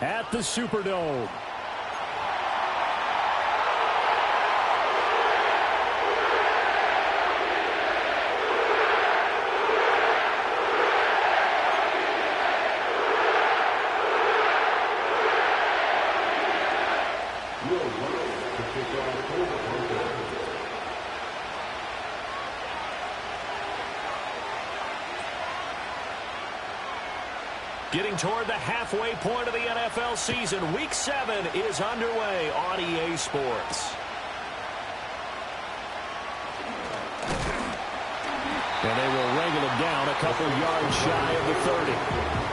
at the Superdome. Getting toward the halfway point of the NFL season, Week 7 is underway on EA Sports. And they will wrangle him down a couple yards shy of the 30.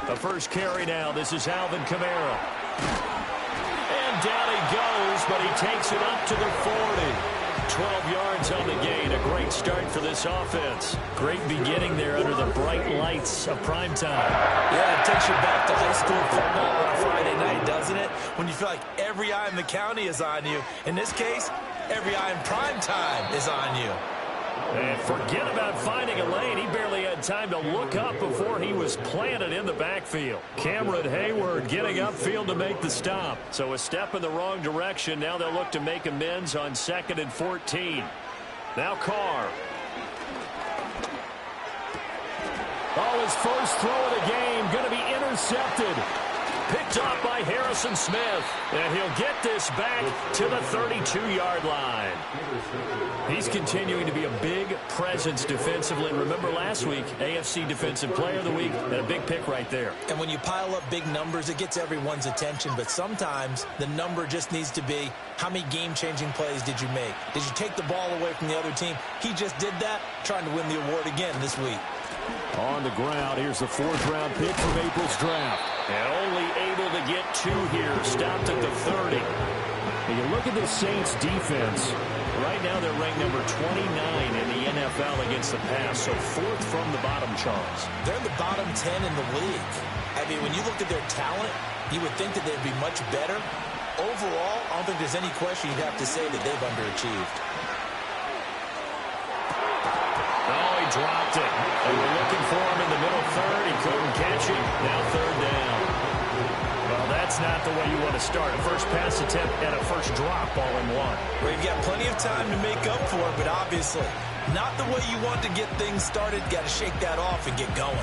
The first carry now. This is Alvin Kamara. And down he goes, but he takes it up to the 40. 12 yards on the gain. A great start for this offense. Great beginning there under the bright lights of primetime. Yeah, it takes you back to high school football on a Friday night, doesn't it? When you feel like every eye in the county is on you. In this case, every eye in primetime is on you. And forget about finding a lane. He barely had time to look up before he was planted in the backfield. Cameron Hayward getting upfield to make the stop. So a step in the wrong direction. Now they'll look to make amends on 2nd and 14. Now Carr. Oh, his first throw of the game going to be intercepted. Picked off by Harrison Smith. And he'll get this back to the 32-yard line. He's continuing to be a big presence defensively. Remember last week, AFC Defensive Player of the Week, and a big pick right there. And when you pile up big numbers, it gets everyone's attention. But sometimes the number just needs to be, how many game-changing plays did you make? Did you take the ball away from the other team? He just did that, trying to win the award again this week. On the ground, here's the 4th-round pick from April's draft. And only able to get 2 here. Stopped at the 30. And you look at the Saints' defense. Right now, they're ranked number 29 in the NFL against the pass, so 4th from the bottom, Charles. They're in the bottom 10 in the league. I mean, when you look at their talent, you would think that they'd be much better. Overall, I don't think there's any question you'd have to say that they've underachieved. Oh, he dropped it. They were looking for him in the middle third. He couldn't catch it. Now 3rd down. Well, that's not the way you want to start. A first pass attempt and a first drop all in one. Well, you've got plenty of time to make up for it, but obviously not the way you want to get things started. Got to shake that off and get going.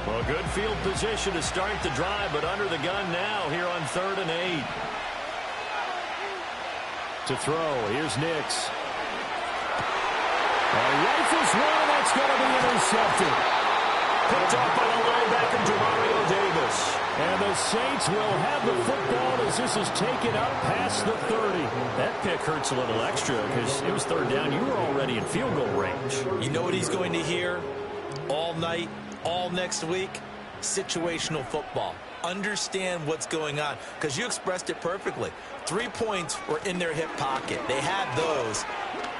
Well, good field position to start the drive, but under the gun now here on 3rd and 8. To throw, here's Nix. Rifles one, and that's going to be intercepted. Picked up by the linebacker, Demario Davis. And the Saints will have the football as this is taken up past the 30. That pick hurts a little extra because it was 3rd down. You were already in field goal range. You know what he's going to hear all night, all next week? Situational football. Understand what's going on, because you expressed it perfectly. 3 points were in their hip pocket. They had those.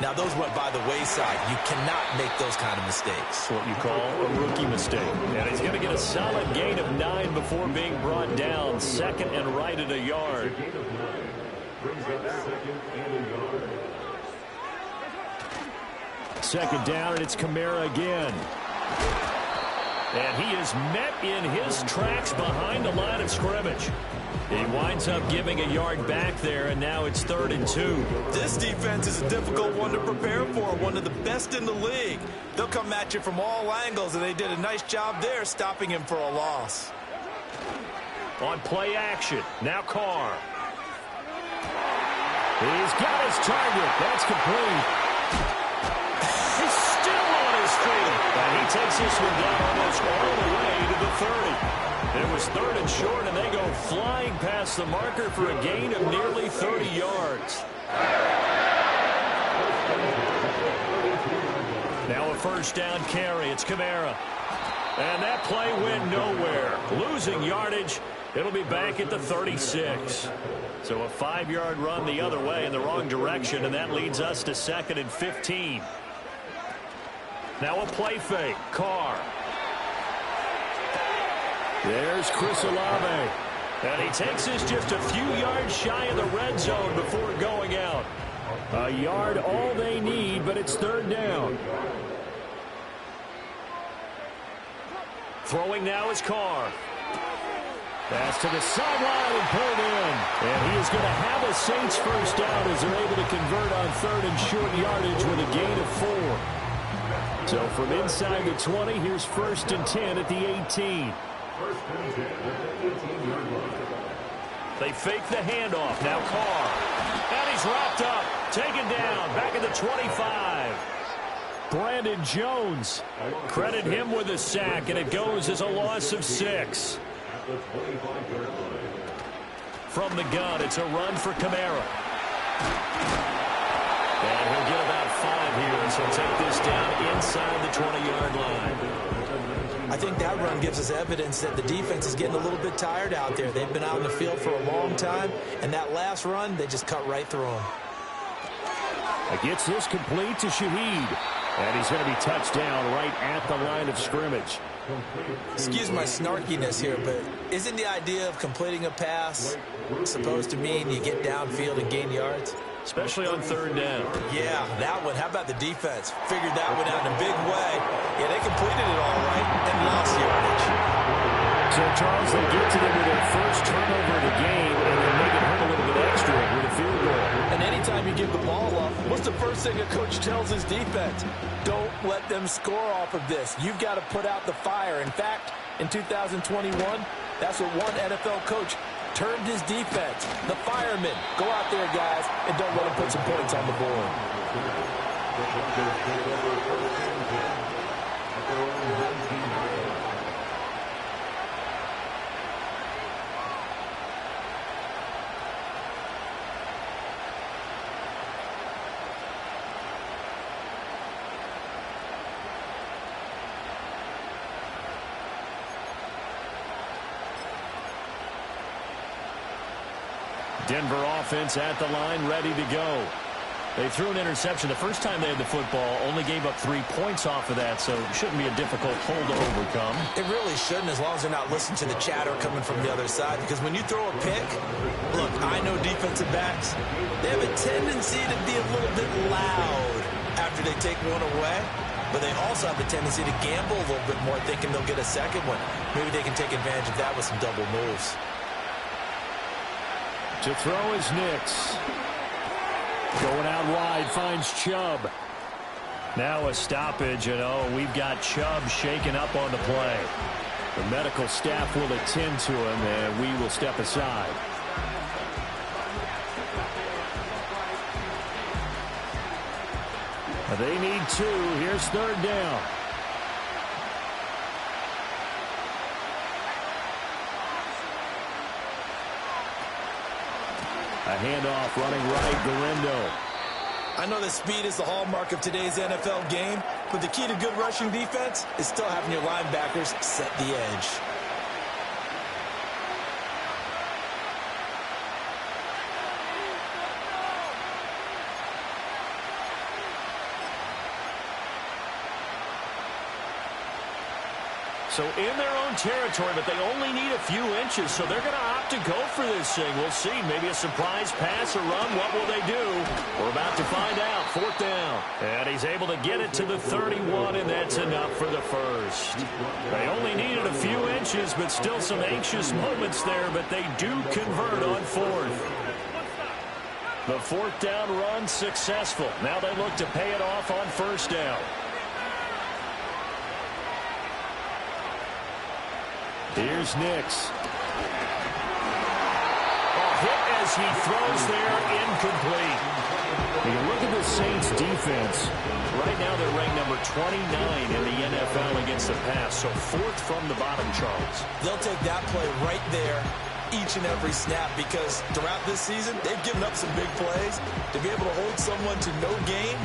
Now, those went by the wayside. You cannot make those kind of mistakes. What you call a rookie mistake. And he's going to get a solid gain of 9 before being brought down. 2nd and right at a yard. Second down, and it's Kamara again. And he is met in his tracks behind the line of scrimmage. He winds up giving a yard back there, and now it's 3rd and 2. This defense is a difficult one to prepare for, one of the best in the league. They'll come at you from all angles, and they did a nice job there stopping him for a loss. On play action, now Carr. He's got his target. That's complete. He's still on his feet. And he takes this one down almost all the way to the 30. It was 3rd and short, and they go flying past the marker for a gain of nearly 30 yards. Now a first down carry. It's Kamara. And that play went nowhere. Losing yardage. It'll be back at the 36. So a 5-yard run the other way in the wrong direction, and that leads us to 2nd and 15. Now a play fake. Carr. There's Chris Olave. And he takes us just a few yards shy of the red zone before going out. A yard all they need, but it's 3rd down. Throwing now is Carr. Pass to the sideline and pulled in. And he is going to have a Saints first down as they're able to convert on 3rd and short yardage with a gain of 4. So from inside the 20, here's 1st and 10 at the 18. They fake the handoff. Now Carr. And he's wrapped up. Taken down. Back at the 25. Brandon Jones. Credit him with a sack, and it goes as a loss of 6. From the gun, it's a run for Kamara. And he'll get about 5 here as he'll take this down inside the 20-yard line. I think that run gives us evidence that the defense is getting a little bit tired out there. They've been out in the field for a long time, and that last run, they just cut right through them. Gets this complete to Shaheed. And he's going to be touched down right at the line of scrimmage. Excuse my snarkiness here, but isn't the idea of completing a pass supposed to mean you get downfield and gain yards? Especially on 3rd down. Yeah, that one. How about the defense? Figured that one out in a big way. Yeah, they completed it all right and lost yardage. So, Charles, they get to them with their first turnover of the game, and then make it hurt a little bit extra with a field goal. And anytime you give the ball up, what's the first thing a coach tells his defense? Don't let them score off of this. You've got to put out the fire. In fact, in 2021, that's what one NFL coach termed his defense. The firemen. Go out there, guys, and don't let them put some points on the board. Denver offense at the line, ready to go. They threw an interception the first time they had the football, only gave up 3 points off of that, so it shouldn't be a difficult hole to overcome. It really shouldn't, as long as they're not listening to the chatter coming from the other side, because when you throw a pick, look, I know defensive backs, they have a tendency to be a little bit loud after they take one away, but they also have a tendency to gamble a little bit more, thinking they'll get a second one. Maybe they can take advantage of that with some double moves. To throw is Nix. Going out wide, finds Chubb. Now a stoppage, and we've got Chubb shaken up on the play. The medical staff will attend to him, and we will step aside. They need 2. Here's 3rd down. A handoff running right, Garindo. I know that speed is the hallmark of today's NFL game, but the key to good rushing defense is still having your linebackers set the edge. So in their own territory, but they only need a few inches, so they're going to opt to go for this thing. We'll see. Maybe a surprise pass or run. What will they do? We're about to find out. 4th down. And he's able to get it to the 31, and that's enough for the first. They only needed a few inches, but still some anxious moments there, but they do convert on 4th. The 4th down run successful. Now they look to pay it off on 1st down. Here's Nix. Hit as he throws there, incomplete. You look at the Saints defense. Right now they're ranked number 29 in the NFL against the pass, so 4th from the bottom, Charles. They'll take that play right there each and every snap, because throughout this season, they've given up some big plays. To be able to hold someone to no gain,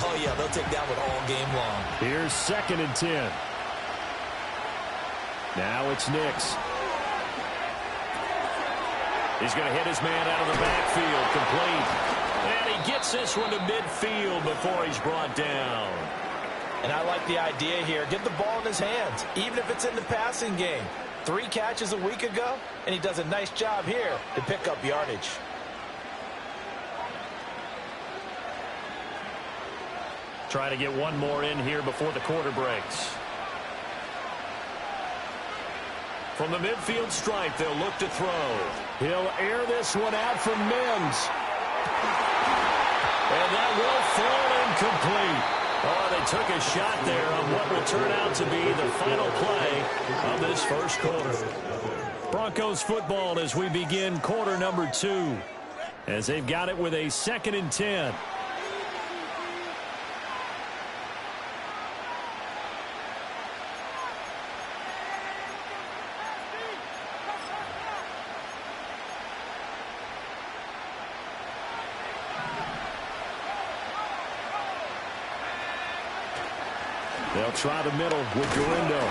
oh yeah, they'll take that one all game long. Here's 2nd and 10. Now it's Nix. He's going to hit his man out of the backfield, complete. And he gets this one to midfield before he's brought down. And I like the idea here. Get the ball in his hands, even if it's in the passing game. 3 catches a week ago, and he does a nice job here to pick up yardage. Trying to get one more in here before the quarter breaks. From the midfield stripe, they'll look to throw. He'll air this one out from Mims. And that will fall incomplete. Oh, they took a shot there on what will turn out to be the final play of this first quarter. Broncos football as we begin quarter number 2. As they've got it with a 2nd and 10. They'll try the middle with Galindo.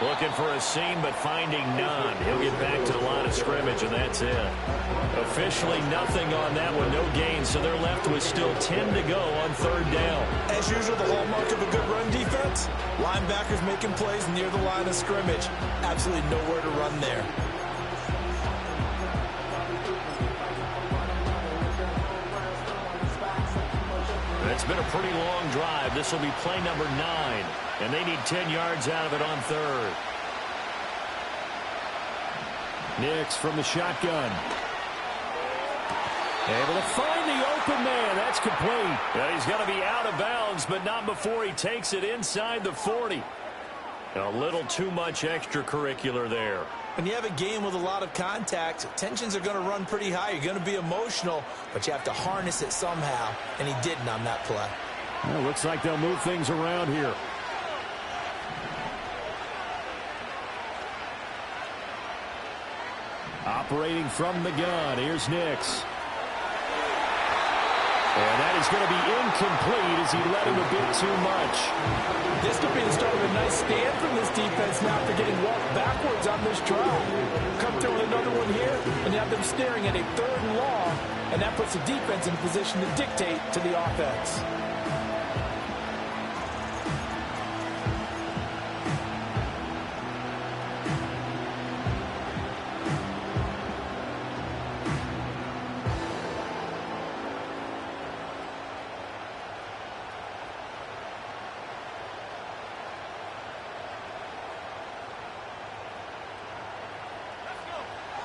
Looking for a seam, but finding none. He'll get back to the line of scrimmage, and that's it. Officially nothing on that one, no gain, so they're left with still 10 to go on 3rd down. As usual, the hallmark of a good run defense, linebackers making plays near the line of scrimmage. Absolutely nowhere to run there. It's been a pretty long drive. This will be play number 9, and they need 10 yards out of it on 3rd. Nix from the shotgun. Able to find the open man. That's complete. Yeah, he's going to be out of bounds, but not before he takes it inside the 40. A little too much extracurricular there. When you have a game with a lot of contact, tensions are going to run pretty high. You're going to be emotional, but you have to harness it somehow, and he didn't on that play. Well, looks like they'll move things around here. Operating from the gun, here's Nix. And that is going to be incomplete as he let him a bit too much. This could be the start of a nice stand from this defense now after getting walked backwards on this drive. Come through with another one here, and you have them staring at a 3rd and long, and that puts the defense in position to dictate to the offense.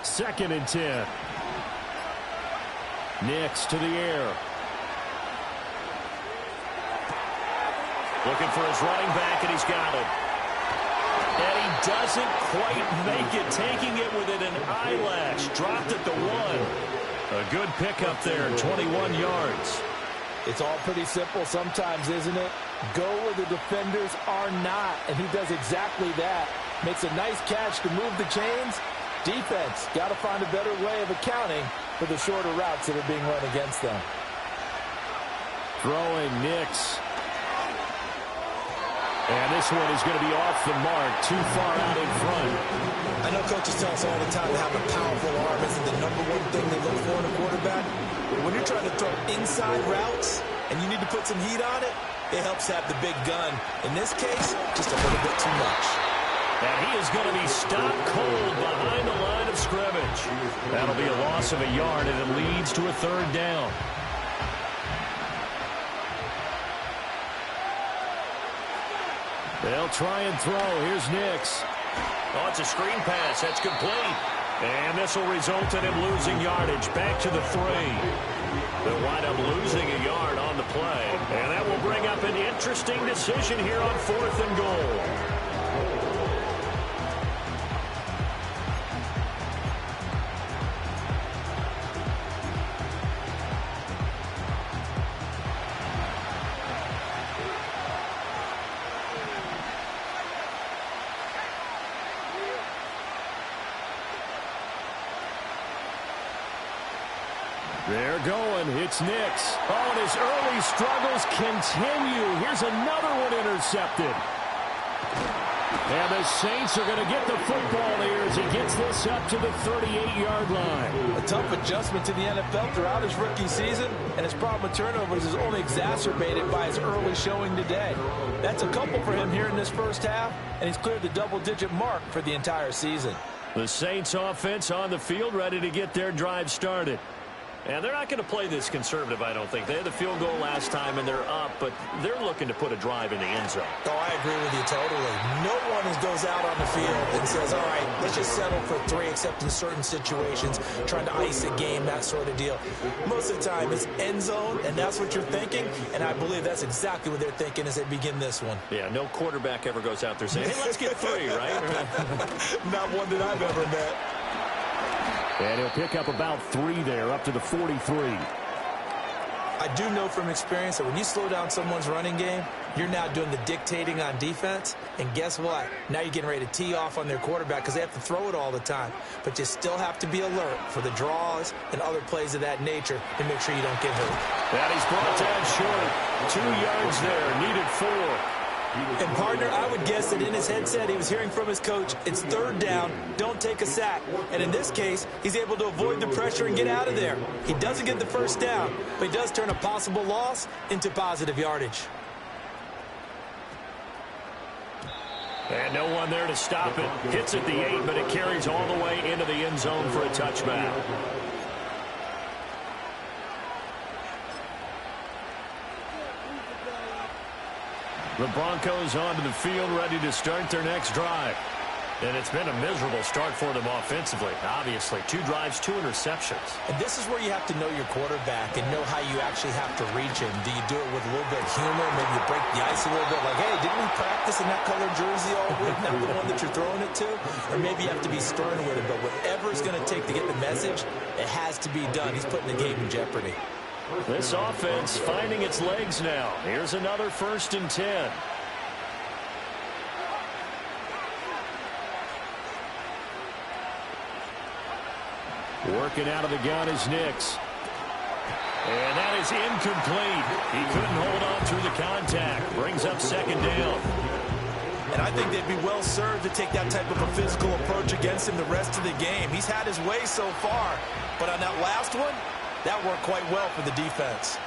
Second and 10. Nix to the air. Looking for his running back, and he's got it. And he doesn't quite make it, taking it within an eyelash. Dropped at the 1. A good pickup there, 21 yards. It's all pretty simple sometimes, isn't it? Go where the defenders are not, and he does exactly that. Makes a nice catch to move the chains. Defense, got to find a better way of accounting for the shorter routes that are being run against them. Throwing Nix. And this one is going to be off the mark, too far out in front. I know coaches tell us all the time to have a powerful arm isn't the #1 thing they look for in a quarterback. But when you're trying to throw inside routes and you need to put some heat on it, it helps have the big gun. In this case, just a little bit too much. And he is going to be stopped cold behind the line of scrimmage. That'll be a loss of a yard, and it leads to a 3rd down. They'll try and throw. Here's Nix. Oh, it's a screen pass. That's complete. And this will result in him losing yardage. Back to the 3. They'll wind up losing a yard on the play. And that will bring up an interesting decision here on 4th and goal. They're going. It's Nix. Oh, and his early struggles continue. Here's another one intercepted. And the Saints are going to get the football here as he gets this up to the 38-yard line. A tough adjustment to the NFL throughout his rookie season, and his problem with turnovers is only exacerbated by his early showing today. That's a couple for him here in this first half, and he's cleared the double-digit mark for the entire season. The Saints offense on the field, ready to get their drive started. And they're not going to play this conservative, I don't think. They had the field goal last time, and they're up, but they're looking to put a drive in the end zone. Oh, I agree with you totally. No one goes out on the field and says, all right, let's just settle for 3, except in certain situations, trying to ice a game, that sort of deal. Most of the time, it's end zone, and that's what you're thinking, and I believe that's exactly what they're thinking as they begin this one. Yeah, no quarterback ever goes out there saying, hey, let's get 3, right? Not one that I've ever met. And he'll pick up about 3 there, up to the 43. I do know from experience that when you slow down someone's running game, you're now doing the dictating on defense. And guess what? Now you're getting ready to tee off on their quarterback because they have to throw it all the time. But you still have to be alert for the draws and other plays of that nature to make sure you don't get hurt. And he's brought down short. 2 yards there, needed 4. And, partner, I would guess that in his headset he was hearing from his coach, it's 3rd down, don't take a sack. And in this case, he's able to avoid the pressure and get out of there. He doesn't get the 1st down, but he does turn a possible loss into positive yardage. And no one there to stop it. Hits at the 8, but it carries all the way into the end zone for a touchback. The Broncos onto the field, ready to start their next drive. And it's been a miserable start for them offensively. Obviously, 2 drives, 2 interceptions. And this is where you have to know your quarterback and know how you actually have to reach him. Do you do it with a little bit of humor? Maybe you break the ice a little bit, like, hey, didn't we practice in that color jersey all week? Not the one that you're throwing it to? Or maybe you have to be stern with him. But whatever it's going to take to get the message, it has to be done. He's putting the game in jeopardy. This offense finding its legs now. Here's another 1st and 10. Working out of the gun is Nix. And that is incomplete. He couldn't hold on through the contact. Brings up 2nd down. And I think they'd be well served to take that type of a physical approach against him the rest of the game. He's had his way so far, but on that last one, that worked quite well for the defense.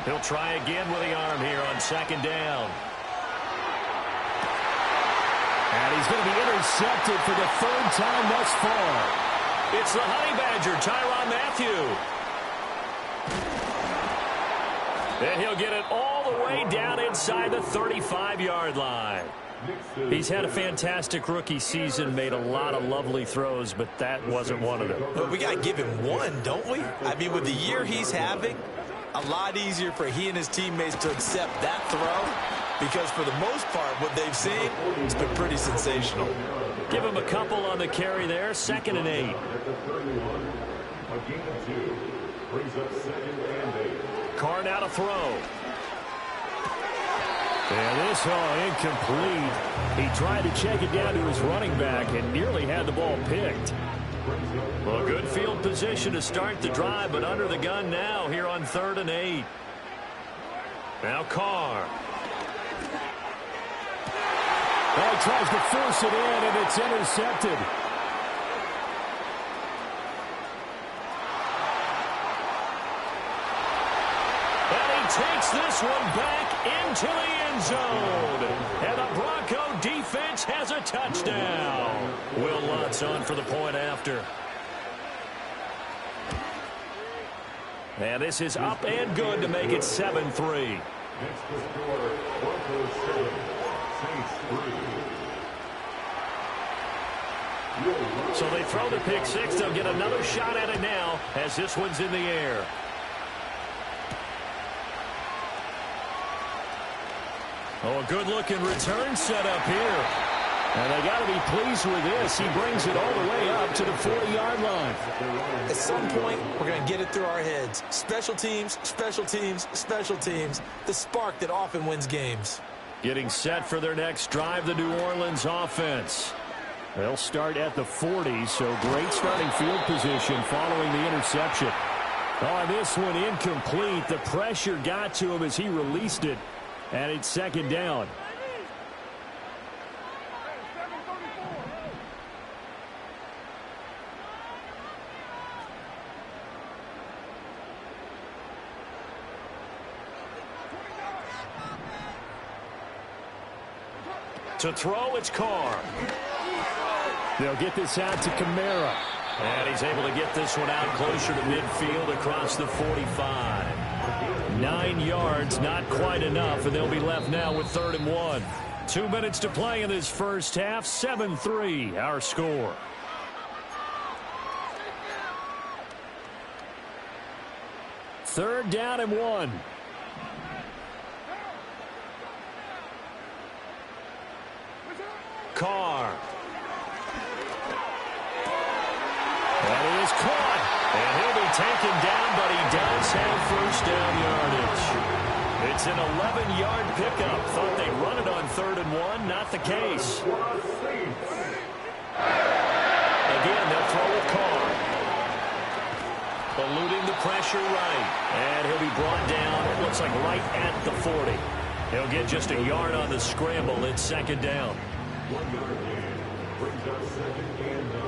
He'll try again with the arm here on 2nd down. And he's going to be intercepted for the 3rd time thus far. It's the Honey Badger, Tyrann Mathieu. And he'll get it all the way down inside the 35-yard line. He's had a fantastic rookie season, made a lot of lovely throws, but that wasn't one of them. But we got to give him one, don't we? I mean, with the year he's having, a lot easier for he and his teammates to accept that throw, because for the most part, what they've seen, it's been pretty sensational. Give him a couple on the carry there, 2nd and 8. Carr now to throw. And this incomplete. He tried to check it down to his running back and nearly had the ball picked. Well, good field position to start the drive, but under the gun now here on 3rd and 8. Now Carr. Well, he tries to force it in, and it's intercepted. And he takes this one back into the end zone. And the Bronco defense has a touchdown. Will Lutz on for the point after. And this is up and good to make it 7-3. So they throw the pick 6. They'll get another shot at it now as this one's in the air. Oh, a good-looking return set up here. And they got to be pleased with this. He brings it all the way up to the 40-yard line. At some point, we're going to get it through our heads. Special teams, special teams, special teams. The spark that often wins games. Getting set for their next drive, the New Orleans offense. They'll start at the 40, so great starting field position following the interception. Oh, this one incomplete. The pressure got to him as he released it, and it's second down. To throw, it's Carr. They'll get this out to Kamara. And he's able to get this one out closer to midfield across the 45. 9 yards, not quite enough, and they'll be left now with 3rd and 1. 2 minutes to play in this first half. 7-3, our score. Third down and 1. Carr. And he is caught. And he'll be taken down, but he does have first down yardage. It's an 11-yard pickup. Thought they'd run it on 3rd and 1. Not the case. Again, they'll throw with Carr. Eluding the pressure right. And he'll be brought down, it looks like right at the 40. He'll get just a yard on the scramble. It's second down. 1 yard gain brings up 2nd and 9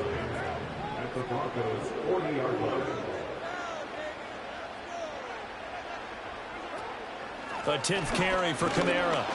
at the Broncos 40-yard line. A 10th carry for Kamara.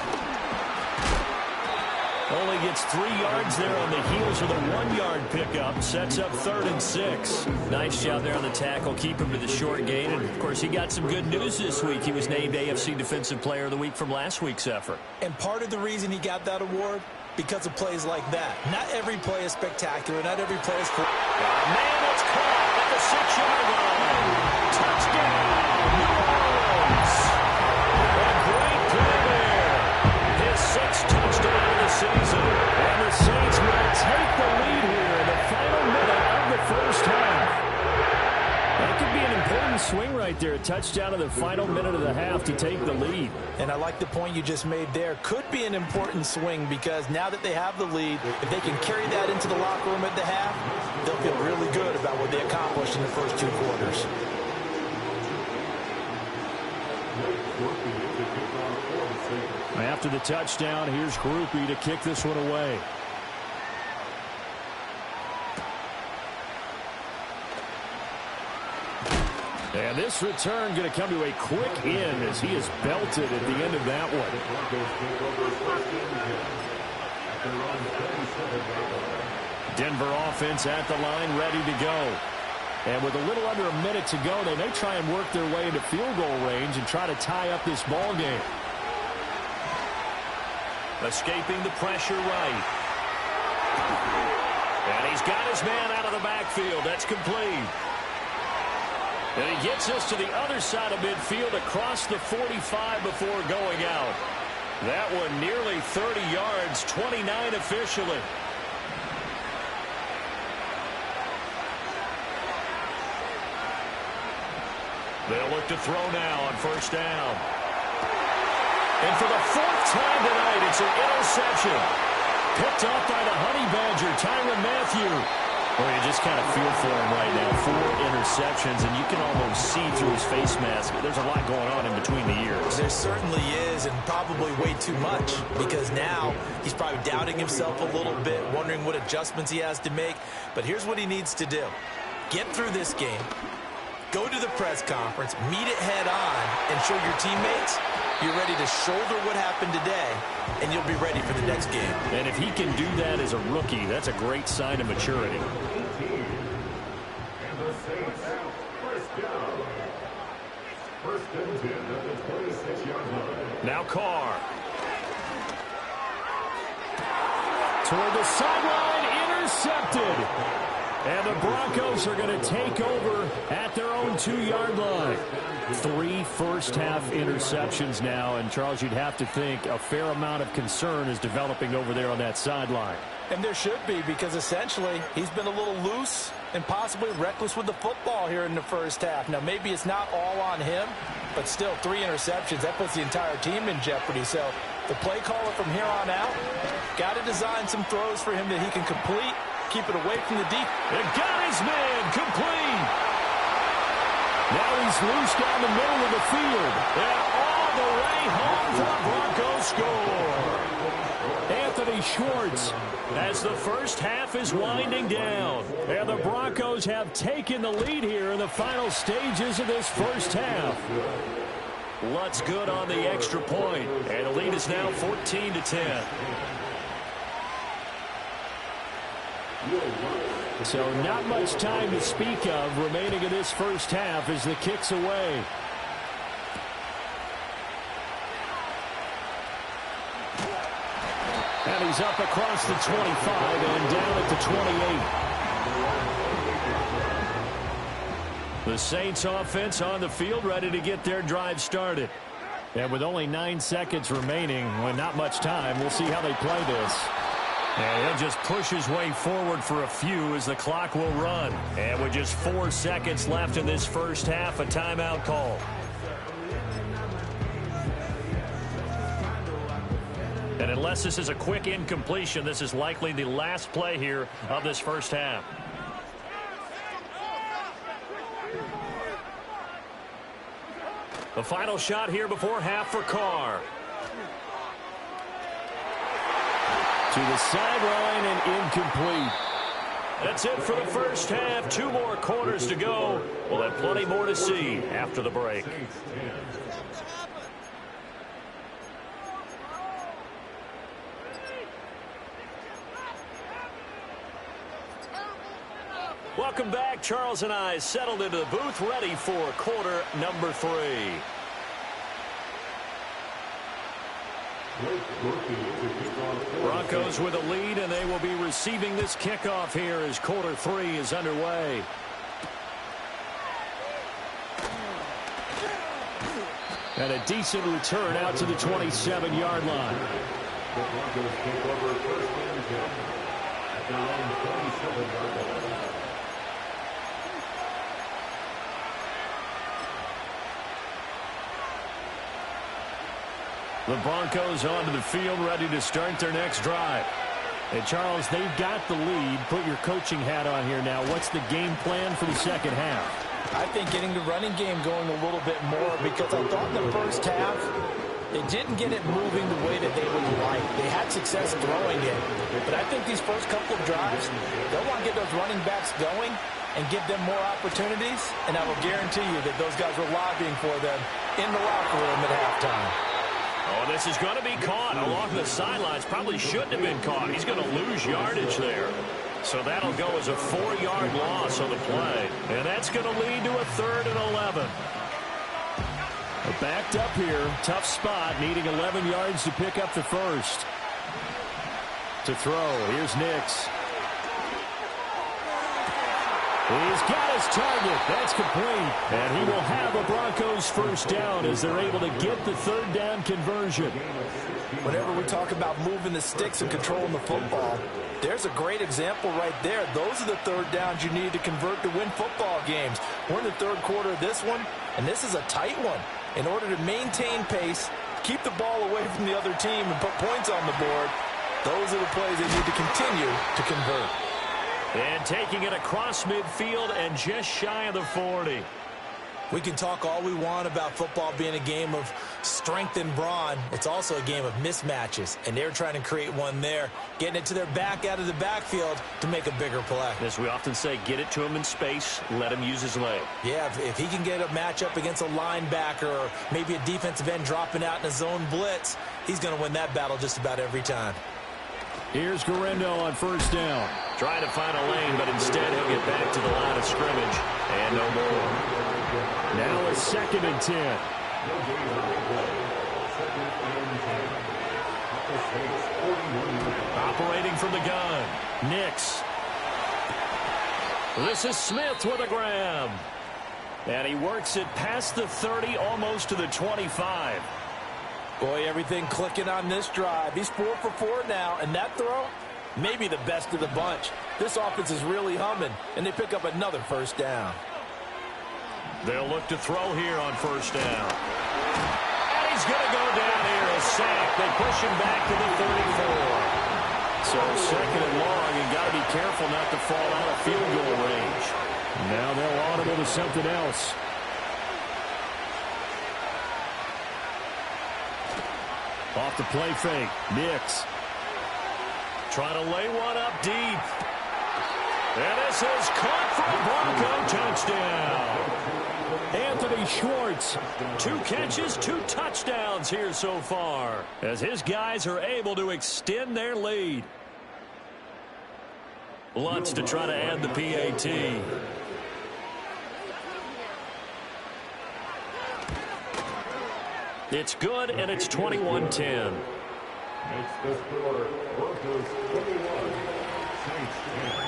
Only gets 3 yards there on the heels of the 1-yard pickup. Sets up 3rd and 6. Nice job there on the tackle. Keep him to the short gain. And, of course, he got some good news this week. He was named AFC Defensive Player of the Week from last week's effort. And part of the reason he got that award, because of plays like that. Not every play is spectacular. Not every play is cool. Man, it's caught at the 6-yard line. Touchdown, New Orleans. A great play there. His 6th touchdown of the season. And the Saints will take the lead here in the final minute of the first half. That could be an important swing right there. A touchdown in the final minute of the half to take the lead. And I like the point you just made there. Could be an important swing because now that they have the lead, if they can carry that into the locker room at the half, they'll feel really good about what they accomplished in the first 2 quarters. After the touchdown, here's Groupie to kick this one away. And this return going to come to a quick end as he is belted at the end of that one. Denver offense at the line, ready to go. And with a little under a minute to go, they may try and work their way into field goal range and try to tie up this ball game. Escaping the pressure right. And he's got his man out of the backfield. That's complete. And he gets us to the other side of midfield across the 45 before going out. That one nearly 30 yards, 29 officially. They'll look to throw now on first down. And for the 4th time tonight, it's an interception. Picked up by the Honey Badger, Tyrann Mathieu. Well, you just kind of feel for him right now. 4 interceptions, and you can almost see through his face mask. There's a lot going on in between the ears. There certainly is, and probably way too much, because now he's probably doubting himself a little bit, wondering what adjustments he has to make. But here's what he needs to do. Get through this game. Go to the press conference, meet it head on, and show your teammates you're ready to shoulder what happened today, and you'll be ready for the next game. And if he can do that as a rookie, that's a great sign of maturity. Now Carr. Toward the sideline, intercepted. And the Broncos are going to take over at their own 2-yard line. 3 first-half interceptions now, and Charles, you'd have to think a fair amount of concern is developing over there on that sideline. And there should be, because essentially he's been a little loose and possibly reckless with the football here in the first half. Now, maybe it's not all on him, but still 3 interceptions. That puts the entire team in jeopardy. So the play caller from here on out got to design some throws for him that he can complete. Keep it away from the deep. And got his man complete. Now he's loose down the middle of the field. And all the way home for the Broncos score. Anthony Schwartz, as the first half is winding down. And the Broncos have taken the lead here in the final stages of this first half. Lutt's good on the extra point, and the lead is now 14-10. So not much time to speak of remaining in this first half as the kick's away. And he's up across the 25 and down at the 28. The Saints offense on the field ready to get their drive started. And with only 9 seconds remaining, with not much time, we'll see how they play this. And he'll just push his way forward for a few as the clock will run. And with just 4 seconds left in this first half, a timeout call. And unless this is a quick incompletion, this is likely the last play here of this first half. The final shot here before half for Carr. To the sideline and incomplete. That's it for the first half. 2 more quarters to go. We'll have plenty more to see after the break. Welcome back. Charles and I settled into the booth, ready for quarter number 3. Broncos with a lead, and they will be receiving this kickoff here as quarter 3 is underway. And a decent return out to the 27-yard line. The Broncos take over first and 10 at their own 27-yard line. The Broncos onto the field, ready to start their next drive. And Charles, they've got the lead. Put your coaching hat on here now. What's the game plan for the second half? I think getting the running game going a little bit more, because I thought in the first half they didn't get it moving the way that they would like. They had success throwing it. But I think these first couple of drives, they'll want to get those running backs going and give them more opportunities. And I will guarantee you that those guys were lobbying for them in the locker room at halftime. Oh, this is going to be caught along the sidelines. Probably shouldn't have been caught. He's going to lose yardage there. So that'll go as a 4-yard loss on the play. And that's going to lead to a 3rd and 11. Backed up here. Tough spot. Needing 11 yards to pick up the first. To throw. Here's Nix. He's got his target. That's complete. And he will have a Broncos first down as they're able to get the 3rd down conversion. Whenever we talk about moving the sticks and controlling the football, there's a great example right there. Those are the 3rd downs you need to convert to win football games. We're in the 3rd quarter of this one, and this is a tight one. In order to maintain pace, keep the ball away from the other team, and put points on the board, those are the plays they need to continue to convert. And taking it across midfield and just shy of the 40. We can talk all we want about football being a game of strength and brawn. It's also a game of mismatches, and they're trying to create one there, getting it to their back out of the backfield to make a bigger play. As we often say, get it to him in space, let him use his leg. Yeah, if he can get a matchup against a linebacker or maybe a defensive end dropping out in a zone blitz, he's going to win that battle just about every time. Here's Guerrero on first down. Trying to find a lane, but instead he'll get back to the line of scrimmage. And no more. Now a 2nd and 10. Operating from the gun. Nix. This is Smith with a grab. And he works it past the 30, almost to the 25. Boy, everything clicking on this drive. He's 4 for 4 now, and that throw, maybe the best of the bunch. This offense is really humming, and they pick up another first down. They'll look to throw here on first down. And he's going to go down here, a sack. They push him back to the 34. So 2nd and long, you got to be careful not to fall out of field goal range. Now they'll audible to something else. Off the play fake. Nix. Trying to lay one up deep. And this is caught for a Bronco touchdown. Anthony Schwartz. 2 catches, 2 touchdowns here so far, as his guys are able to extend their lead. Lutz to try to add the PAT. It's good, and it's 21-10. Makes the score Broncos 21, Saints 10.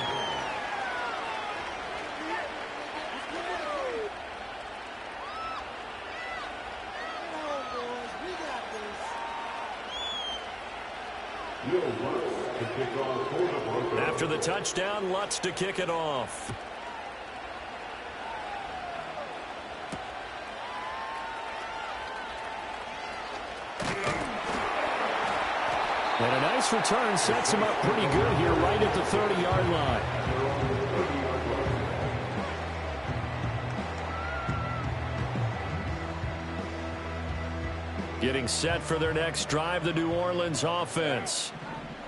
After the touchdown, Lutz to kick it off. And a nice return sets him up pretty good here right at the 30-yard line. Getting set for their next drive, the New Orleans offense.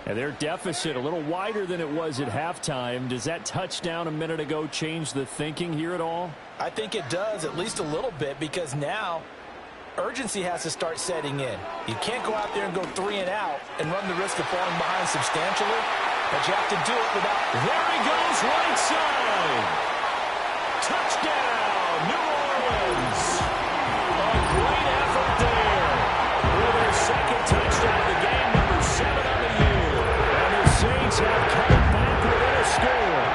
And their deficit a little wider than it was at halftime. Does that touchdown a minute ago change the thinking here at all? I think it does, at least a little bit, because now urgency has to start setting in. You can't go out there and go 3 and out and run the risk of falling behind substantially, but you have to do it without... There he goes, right side. Touchdown, New Orleans. A great effort there. For their second touchdown of the game, number 7 on the year. And the Saints have come back within a score.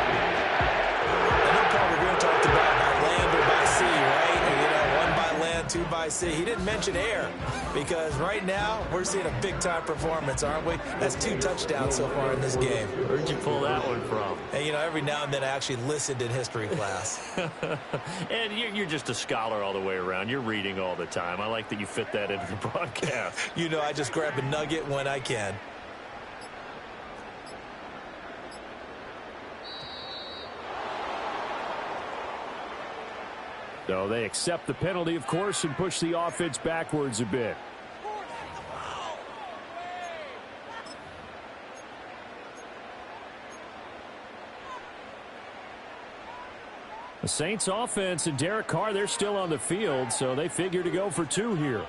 I know Paul Revere talked about by land or by sea, right? And, you know, 1 by land, 2 by sea. He didn't mention air, because right now we're seeing a big-time performance, aren't we? That's 2 touchdowns so far in this game. Where'd you pull that one from? And, you know, every now and then I actually listened in history class. And you're just a scholar all the way around. You're reading all the time. I like that you fit that into the broadcast. You know, I just grab a nugget when I can. So they accept the penalty, of course, and push the offense backwards a bit. The Saints offense and Derek Carr, they're still on the field, so they figure to go for 2 here.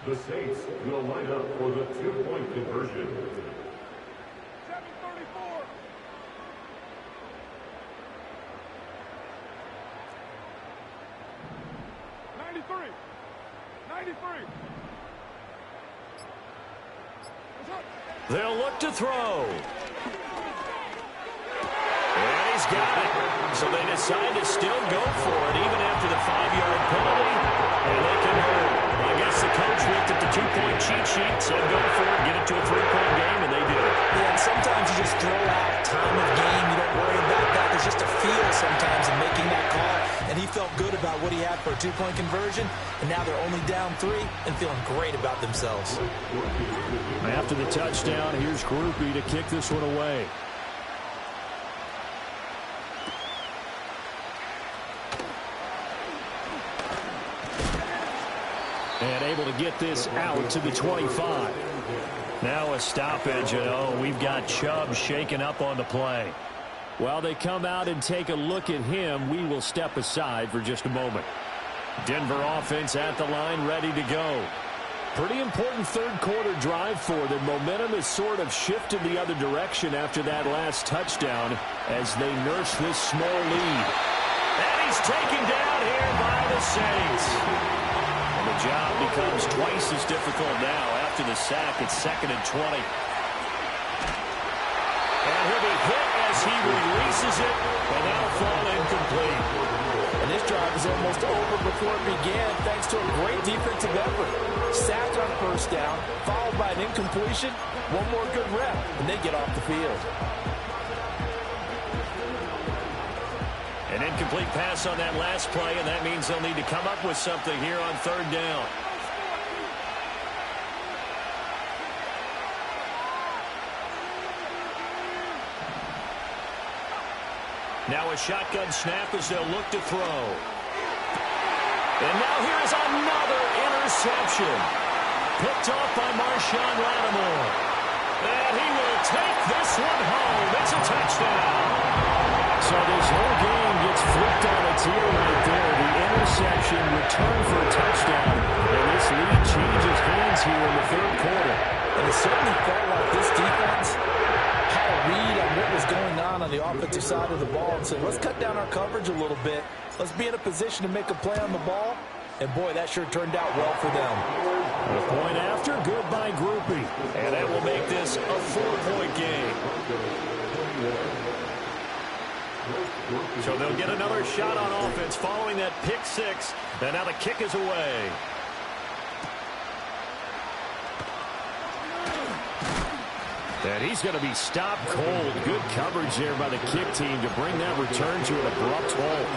The Saints will line up for the 2-point conversion. 7:34. They'll look to throw. And he's got it. So they decide to still go for it even after the 5-yard penalty. And they convert. I guess the coach looked at the 2-point cheat sheet, said go for it, get it to a 3-point game, and they did it. Yeah, and sometimes you just throw out time of game. You don't worry about that. There's just a feel sometimes in making that call. And he felt good about what he had for a 2-point conversion. And now they're only down 3 and feeling great about themselves. After the touchdown, here's Groupie to kick this one away. And able to get this out to the 25. Now a stoppage, and oh, we've got Chubb shaken up on the play. While they come out and take a look at him, we will step aside for just a moment. Denver offense at the line, ready to go. Pretty important third-quarter drive for them. Momentum has sort of shifted the other direction after that last touchdown as they nurse this small lead. And he's taken down here by the Saints. And the job becomes twice as difficult now after the sack. It's 2nd and 20. And he'll be hit as he releases it, and that'll fall incomplete. And this drive is almost over before it began thanks to a great defensive effort. Sacked on first down, followed by an incompletion. One more good rep, and they get off the field. An incomplete pass on that last play, and that means they'll need to come up with something here on 3rd down. Now a shotgun snap as they'll look to throw. here is another interception. Picked off by Marshawn Lattimore. And he will take this one home. It's a touchdown. So this whole game gets flipped on its ear right there. The interception returned for a touchdown. And this lead changes hands here in the third quarter. And it certainly felt like this defense had a read on what was going on the offensive side of the ball and said, let's cut down our coverage a little bit. Let's be in a position to make a play on the ball. And, boy, that sure turned out well for them. A point after, good by Groupie. And that will make this a 4-point game. So they'll get another shot on offense following that pick six. And now the kick is away. And he's going to be stopped cold. Good coverage there by the kick team to bring that return to an abrupt halt.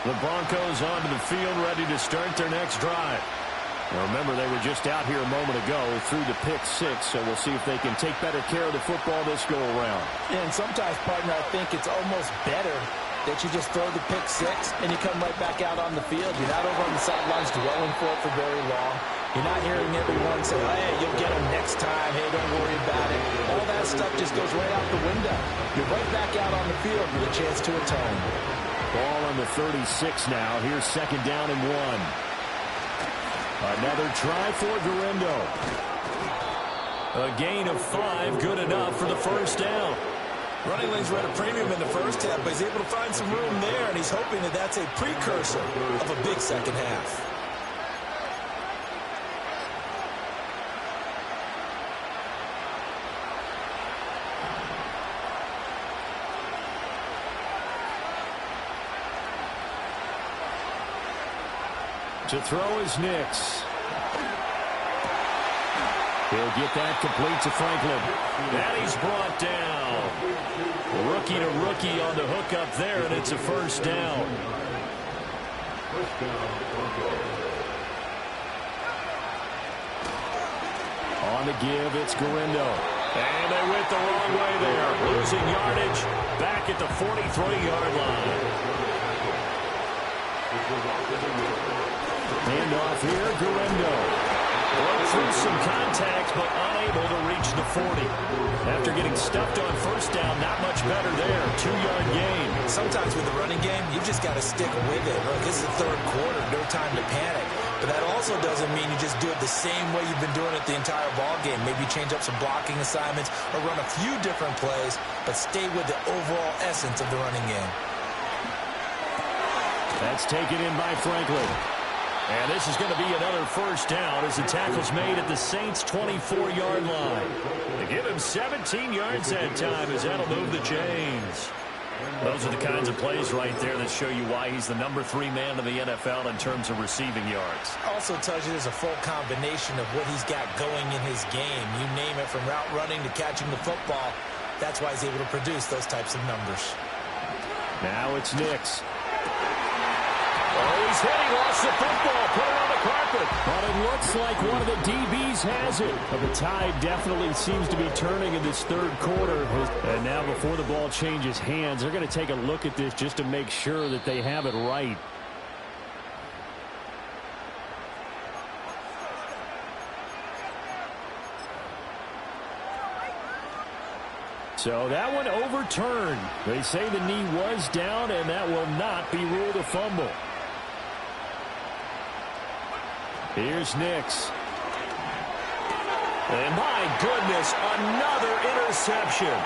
The Broncos onto the field, ready to start their next drive. Now remember, they were just out here a moment ago through the pick six, so we'll see if they can take better care of the football this go-around. And sometimes, partner, I think it's almost better that you just throw the pick six and you come right back out on the field. You're not over on the sidelines dwelling for it for very long. You're not hearing everyone say, hey, you'll get them next time. Hey, don't worry about it. All that stuff just goes right out the window. You're right back out on the field with a chance to atone. Ball on the 36 now. Here's second down and 1. Another try for Gurindo. A gain of 5, good enough for the first down. Running lanes were at a premium in the first half, but he's able to find some room there, and he's hoping that that's a precursor of a big second half. To throw is Nix. He'll get that complete to Franklin. And he's brought down. Rookie to rookie on the hook up there, and it's a first down. On the give, it's Gurindo. And they went the wrong way there. Losing yardage back at the 43-yard line. Handoff here, Gurindo. Broke through some contact, but unable to reach the 40. After getting stuffed on first down, not much better there. 2-yard gain. Sometimes with the running game, you just got to stick with it. Look, this is the third quarter, no time to panic. But that also doesn't mean you just do it the same way you've been doing it the entire ball game. Maybe change up some blocking assignments or run a few different plays, but stay with the overall essence of the running game. That's taken in by Franklin. And this is going to be another first down as the tackle's made at the Saints' 24-yard line. They give him 17 yards that time as that'll move the chains. Those are the kinds of plays right there that show you why he's the number 3 man in the NFL in terms of receiving yards. Also tells you there's a full combination of what he's got going in his game. You name it, from route running to catching the football. That's why he's able to produce those types of numbers. Now it's Nix. Oh, he's hit. He lost the football. Put it on the carpet. But it looks like one of the DBs has it. But the tide definitely seems to be turning in this third quarter. And now before the ball changes hands, they're going to take a look at this just to make sure that they have it right. So that one overturned. They say the knee was down, and that will not be ruled a fumble. Here's Nix. And my goodness, another interception.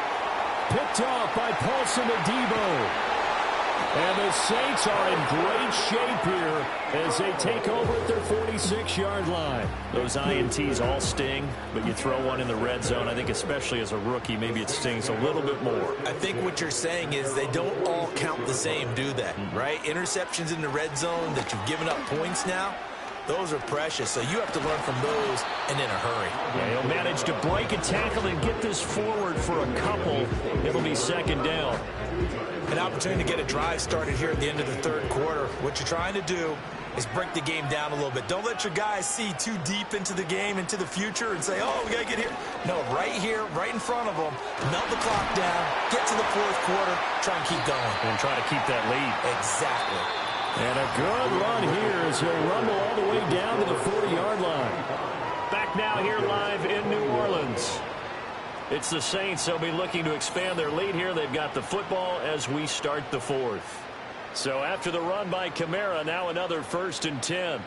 Picked off by Paulson Adebo. And the Saints are in great shape here as they take over at their 46-yard line. Those INTs all sting, but you throw one in the red zone, I think especially as a rookie, maybe it stings a little bit more. I think what you're saying is they don't all count the same, do they? Right? Interceptions in the red zone that you've given up points now, those are precious, so you have to learn from those and in a hurry. Yeah, he'll manage to break a tackle and get this forward for a couple. It'll be second down. An opportunity to get a drive started here at the end of the third quarter. What you're trying to do is break the game down a little bit. Don't let your guys see too deep into the game, into the future, and say, oh, we got to get here. No, right here, right in front of them, melt the clock down, get to the fourth quarter, try and keep going. And try to keep that lead. Exactly. And a good run here as he'll rumble all the way down to the 40-yard line. Back now here live in New Orleans. It's the Saints. They'll be looking to expand their lead here. They've got the football as we start the fourth. So after the run by Kamara, now another 1st and 10.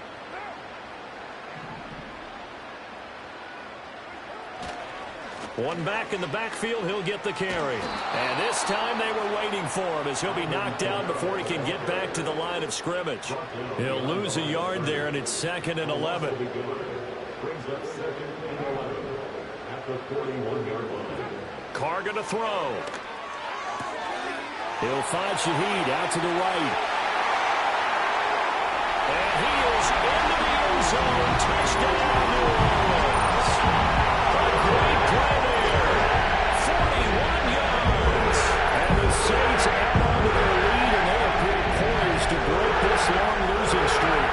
One back in the backfield, he'll get the carry. And this time they were waiting for him as he'll be knocked down before he can get back to the line of scrimmage. He'll lose a yard there, and it's 2nd and 11. Brings up 2nd and 11 at the 41-yard line. Carr going to throw. He'll find Shaheed out to the right. And he is into the end zone. Touchdown, New Orleans. A great play there. 41 yards. And the Saints add on to their lead, and they appear poised to break this long losing streak.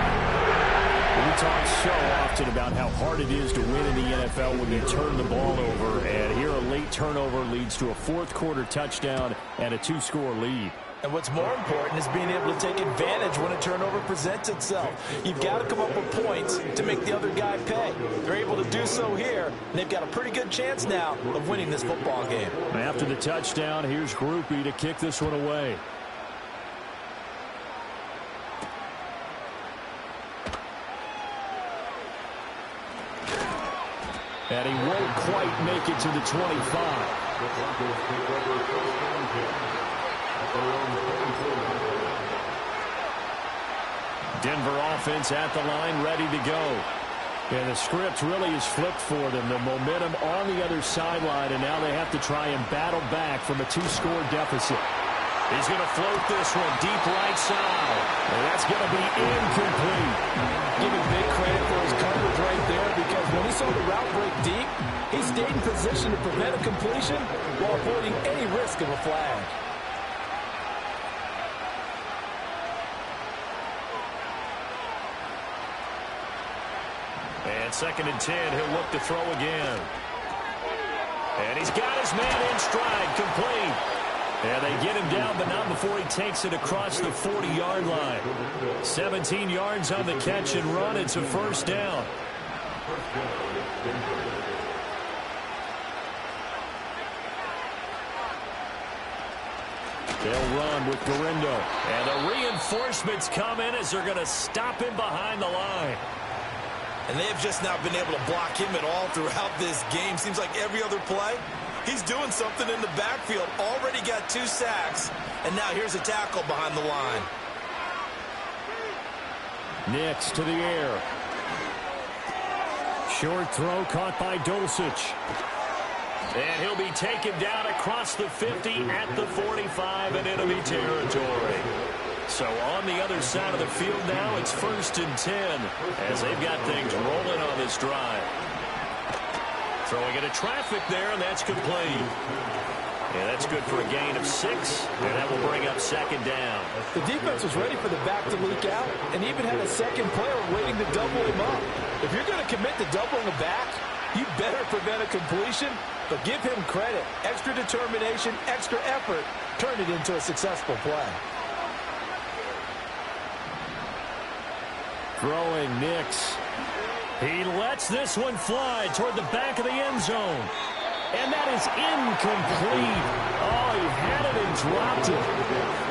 We talk so often about how hard it is to win in the NFL when you turn the ball over, and here a late turnover leads to a fourth-quarter touchdown and a 2-score lead. And what's more important is being able to take advantage when a turnover presents itself. You've got to come up with points to make the other guy pay. They're able to do so here, and they've got a pretty good chance now of winning this football game. After the touchdown, here's Groupie to kick this one away. And he won't quite make it to the 25. The Broncos take over 1st and 10 at their own 32. Denver offense at the line, ready to go. And the script really is flipped for them. The momentum on the other sideline, and now they have to try and battle back from a 2-score deficit. He's going to float this one deep right side. And that's going to be incomplete. Give him big credit for his coverage right there, because when he saw the route break deep, he stayed in position to prevent a completion while avoiding any risk of a flag. And 2nd and 10, he'll look to throw again. And he's got his man in stride, complete. And they get him down, but not before he takes it across the 40-yard line. 17 yards on the catch and run. It's a 1st down. They'll run with Garindo. And the reinforcements come in as they're going to stop him behind the line. And they have just not been able to block him at all throughout this game. Seems like every other play, he's doing something in the backfield. Already got 2 sacks, and now here's a tackle behind the line. Nix to the air. Short throw caught by Dulcich. And he'll be taken down across the 50 at the 45 in enemy territory. So on the other side of the field now, it's 1st and 10 as they've got things rolling on this drive. Throwing into traffic there, and that's complete. And that's good for a gain of 6, and that will bring up 2nd down. The defense was ready for the back to leak out and even had a second player waiting to double him up. If you're going to commit to doubling a back, you better prevent a completion, but give him credit. Extra determination, extra effort, turned it into a successful play. Throwing Nix. He lets this one fly toward the back of the end zone. And that is incomplete. Oh, he had it and dropped it.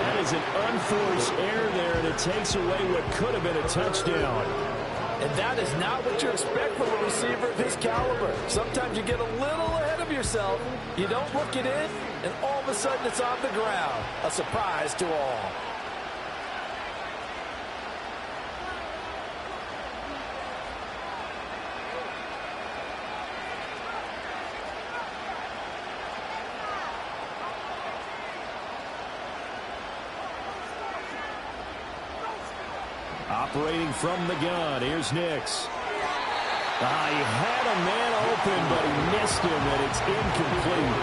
That is an unforced error there, and it takes away what could have been a touchdown. And that is not what you expect from a receiver of his caliber. Sometimes you get a little ahead of yourself. You don't look it in, and all of a sudden it's on the ground. A surprise to all. Operating from the gun, here's Nix. He had a man open, but he missed him, and it's incomplete.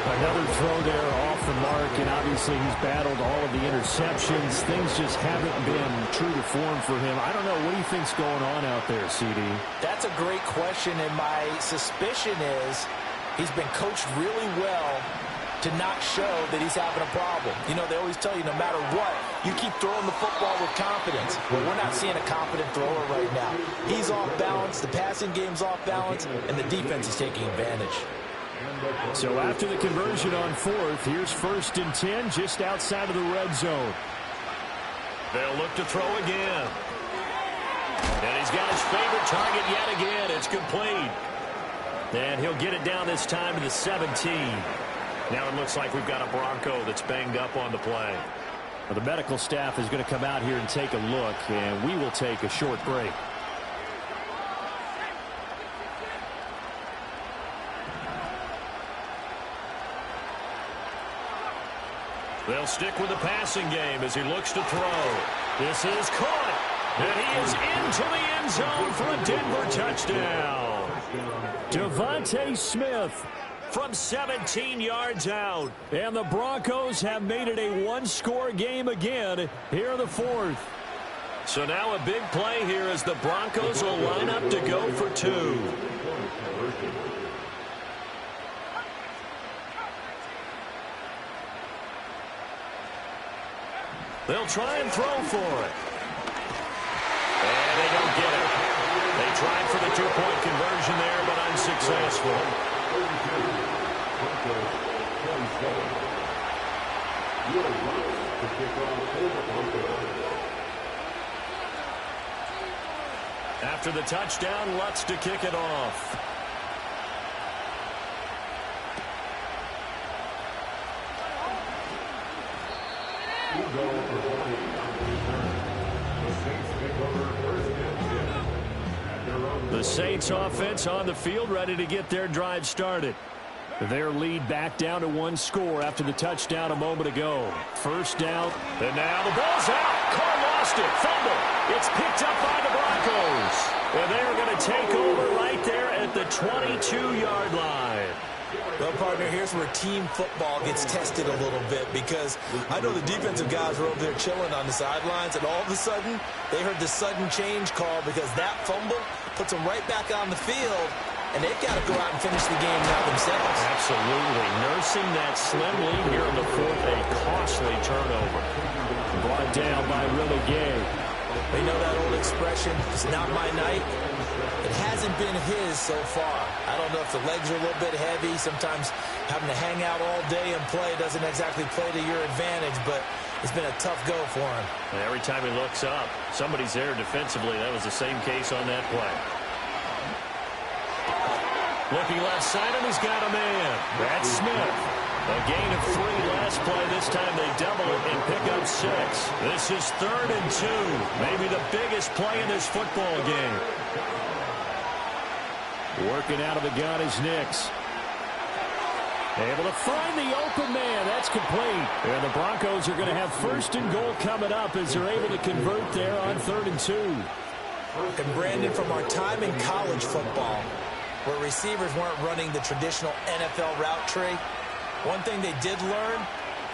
Another throw there off the mark, and obviously he's battled all of the interceptions. Things just haven't been true to form for him. I don't know. What do you think's going on out there, CD? That's a great question, and my suspicion is he's been coached really well to not show that he's having a problem. You know, they always tell you no matter what, you keep throwing the football with confidence. But we're not seeing a confident thrower right now. He's off balance, the passing game's off balance, and the defense is taking advantage. So after the conversion on fourth, here's 1st and 10 just outside of the red zone. They'll look to throw again. And he's got his favorite target yet again. It's complete. And he'll get it down this time to the 17. Now it looks like we've got a Bronco that's banged up on the play. Well, the medical staff is going to come out here and take a look, and we will take a short break. They'll stick with the passing game as he looks to throw. This is caught, and he is into the end zone for a Denver touchdown. Devontae Smith from 17 yards out. And the Broncos have made it a one-score game again here in the fourth. So now a big play here as the Broncos will line up to go for two. They'll try and throw for it. And they don't get it. They tried for the two-point conversion there, but unsuccessful. After the touchdown, Lutz to kick it off. The Saints offense on the field, ready to get their drive started. Their lead back down to one score after the touchdown a moment ago. First down, and now the ball's out. Carr lost it. Fumble. It's picked up by the Broncos. And they're going to take over right there at the 22-yard line. Well, partner, here's where team football gets tested a little bit, because I know the defensive guys were over there chilling on the sidelines, and all of a sudden they heard the sudden change call because that fumble puts them right back on the field, and they've got to go out and finish the game now themselves. Absolutely. Nursing that slim lead here in the fourth, a costly turnover. Brought down by Willie Gay. They know that old expression, it's not my night. It hasn't been his so far. I don't know if the legs are a little bit heavy. Sometimes having to hang out all day and play doesn't exactly play to your advantage, but it's been a tough go for him. And every time he looks up, somebody's there defensively. That was the same case on that play. Looking left side, and he's got a man. That's Smith. A gain of 3 last play. This time they double it and pick up 6. This is 3rd and 2. Maybe the biggest play in this football game. Working out of the gun is Nix. Able to find the open man. That's complete. And the Broncos are going to have 1st and goal coming up as they're able to convert there on 3rd and 2. And Brandon, from our time in college football, where receivers weren't running the traditional NFL route tree, one thing they did learn,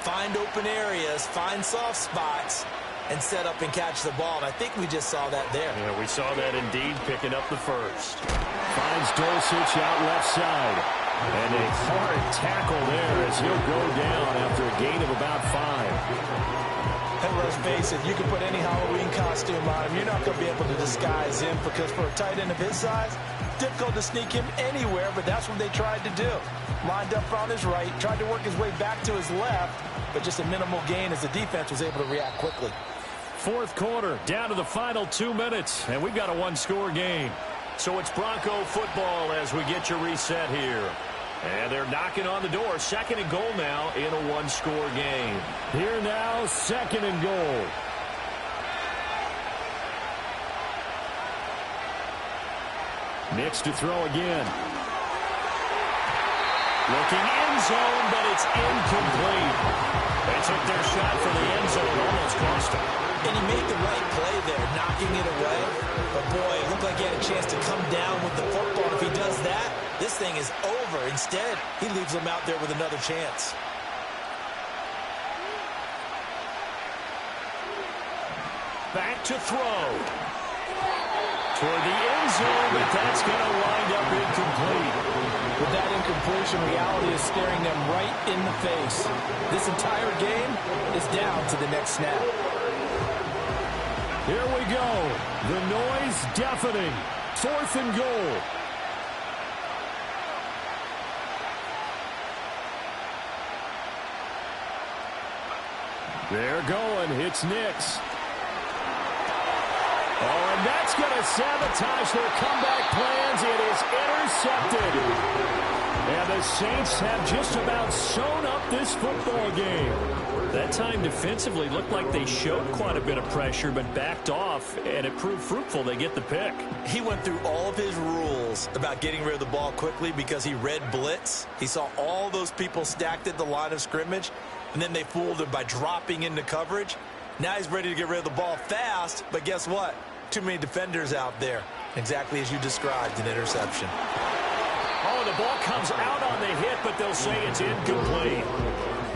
find open areas, find soft spots, and set up and catch the ball. And I think we just saw that there. Yeah, we saw that indeed, picking up the first. Finds Dulcich out left side. And a hard tackle there as he'll go down after a gain of about 5. And let's face it, you can put any Halloween costume on him. You're not going to be able to disguise him, because for a tight end of his size, difficult to sneak him anywhere, but that's what they tried to do. Lined up on his right, tried to work his way back to his left, but just a minimal gain as the defense was able to react quickly. Fourth quarter, down to the final 2 minutes, and we've got a one-score game. So it's Bronco football as we get you reset here. And they're knocking on the door. 2nd and goal now in a one-score game. Here now, 2nd and goal. Nix to throw again. Looking end zone, but it's incomplete. They took their shot for the end zone, almost cost him. And he made the right play there, knocking it away. But, boy, it looked like he had a chance to come down with the football. If he does that, this thing is over. Instead, he leaves him out there with another chance. Back to throw. Toward the end zone, but that's going to wind up incomplete. With that incompletion, reality is staring them right in the face. This entire game is down to the next snap. Here we go. The noise deafening. 4th and goal. They're going. It's Nix. Oh, and that's going to sabotage their comeback plans. It is intercepted. And the Saints have just about sewn up this football game. That time defensively looked like they showed quite a bit of pressure but backed off, and it proved fruitful. They get the pick. He went through all of his rules about getting rid of the ball quickly because he read blitz. He saw all those people stacked at the line of scrimmage, and then they fooled him by dropping into coverage. Now he's ready to get rid of the ball fast, but guess what? Too many defenders out there. Exactly as you described, an interception. Oh, the ball comes out on the hit, but they'll say it's incomplete.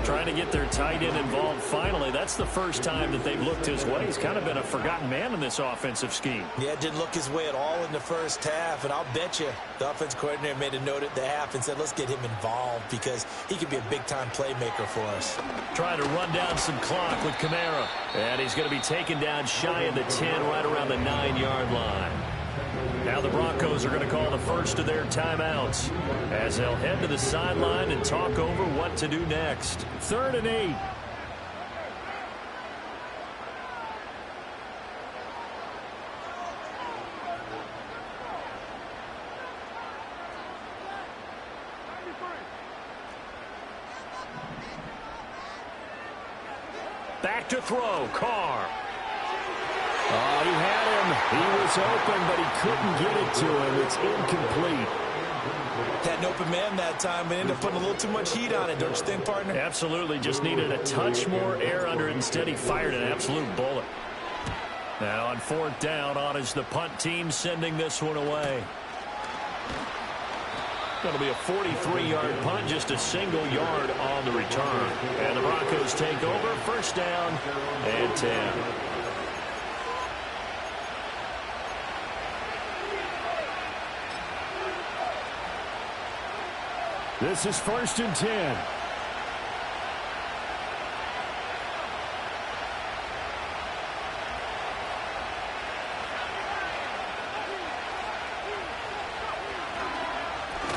Trying to get their tight end involved finally. That's the first time that they've looked his way. He's kind of been a forgotten man in this offensive scheme. Yeah, it didn't look his way at all in the first half, and I'll bet you the offense coordinator made a note at the half and said, let's get him involved because he could be a big-time playmaker for us. Trying to run down some clock with Kamara. And he's going to be taken down shy of the 10, right around the 9-yard line. Now the Broncos are going to call the first of their timeouts as they'll head to the sideline and talk over what to do next. 3rd and 8. Back to throw, Carr. Oh, he had him. He was open, but he couldn't get it to him. It's incomplete. Had an open man that time, but ended up putting a little too much heat on it, don't you think, partner? Absolutely. Just needed a touch more air under it. Instead, he fired an absolute bullet. Now on 4th down, on is the punt team sending this one away. Going to be a 43-yard punt, just a single yard on the return. And the Broncos take over, 1st down and 10. This is 1st and 10.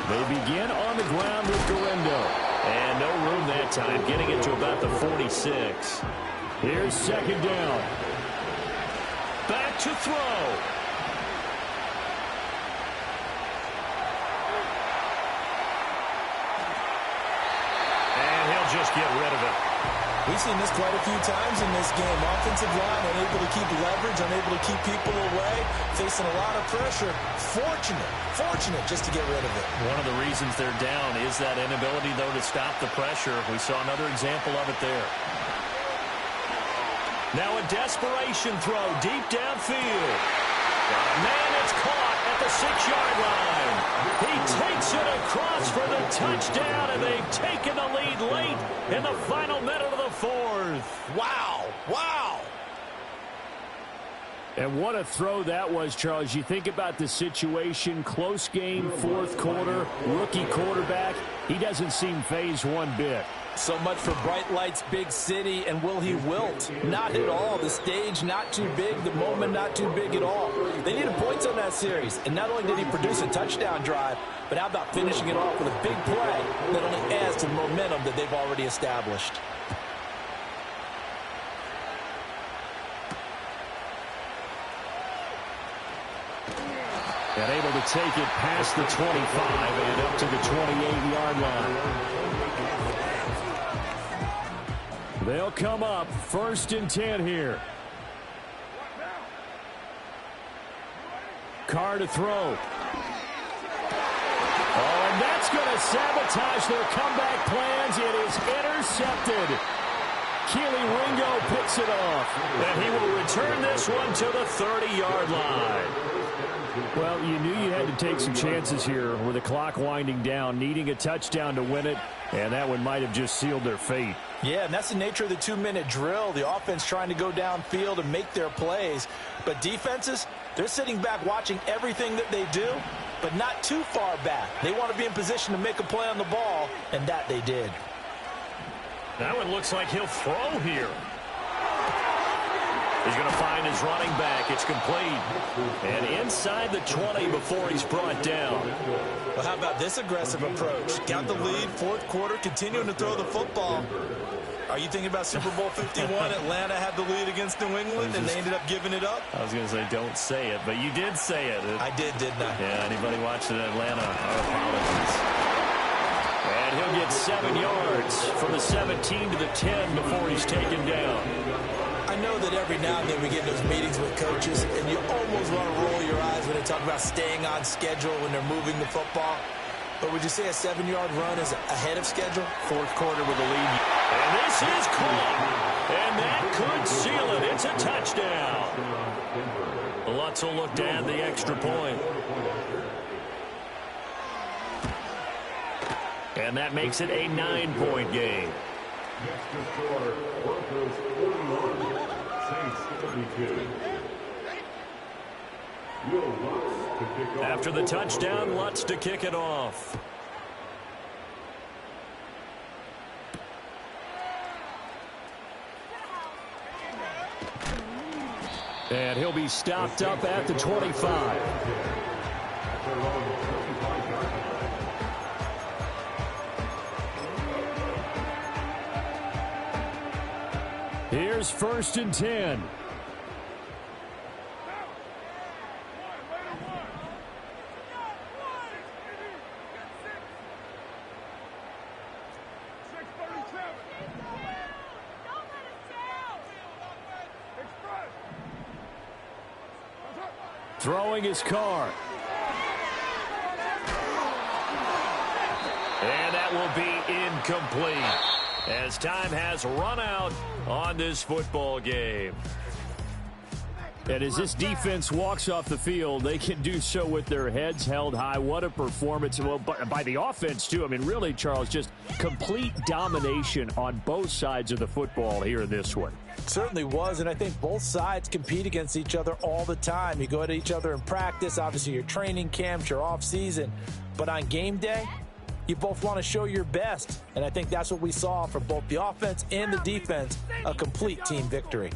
They begin on the ground with Garendo. And no room that time, getting it to about the 46. Here's 2nd down. Back to throw. Just get rid of it. We've seen this quite a few times in this game. Offensive line unable to keep leverage, unable to keep people away, facing a lot of pressure. Fortunate just to get rid of it. One of the reasons they're down is that inability, though, to stop the pressure. We saw another example of it there. Now a desperation throw deep downfield. Man, it's caught at the 6-yard line. He takes it across for the touchdown, and they've taken the lead late in the final minute of the 4th. Wow. And what a throw that was, Charles. You think about the situation, close game, 4th quarter, rookie quarterback. He doesn't seem fazed one bit. So much for bright lights, big city, and will he wilt? Not at all. The stage not too big, the moment not too big at all. They needed points on that series, and not only did he produce a touchdown drive, but how about finishing it off with a big play that only adds to the momentum that they've already established. And able to take it past the 25 and up to the 28-yard line. They'll come up 1st and 10 here. Carr to throw. Oh, and that's going to sabotage their comeback plans. It is intercepted. Keely Ringo picks it off. And he will return this one to the 30-yard line. Well, you knew you had to take some chances here with the clock winding down, needing a touchdown to win it, and that one might have just sealed their fate. Yeah, and that's the nature of the 2-minute drill. The offense trying to go downfield and make their plays. But defenses, they're sitting back watching everything that they do, but not too far back. They want to be in position to make a play on the ball, and that they did. That one looks like he'll throw here. He's going to find his running back. It's complete. And inside the 20 before he's brought down. Well, how about this aggressive approach? Got the lead, fourth quarter, continuing to throw the football. Are you thinking about Super Bowl 51? Atlanta had the lead against New England, and they ended up giving it up? I was going to say don't say it, but you did say it. I did, didn't I? Yeah, anybody watching Atlanta, our apologies. And he'll get 7 yards from the 17 to the 10 before he's taken down. I know that every now and then we get those meetings with coaches, and you almost want to roll your eyes when they talk about staying on schedule when they're moving the football. But would you say a 7-yard run is ahead of schedule? Fourth quarter with a lead. And this is caught. And that could seal it. It's a touchdown. Lutz will look to add the extra point. And that makes it a 9-point game. Next to score, Broncos 41, Saints 32. Will Lutz to kick off. After the touchdown, Lutz to kick it off. And he'll be stopped up at the 25. Here's 1st and 10. Throwing his car. And that will be incomplete, as time has run out on this football game. And as this defense walks off the field, they can do so with their heads held high. What a performance. Well, by the offense, too. I mean, really, Charles, just complete domination on both sides of the football here in this one. It certainly was, and I think both sides compete against each other all the time. You go at each other in practice, obviously your training camps, your off-season. But on game day, you both want to show your best. And I think that's what we saw from both the offense and the defense, a complete team victory.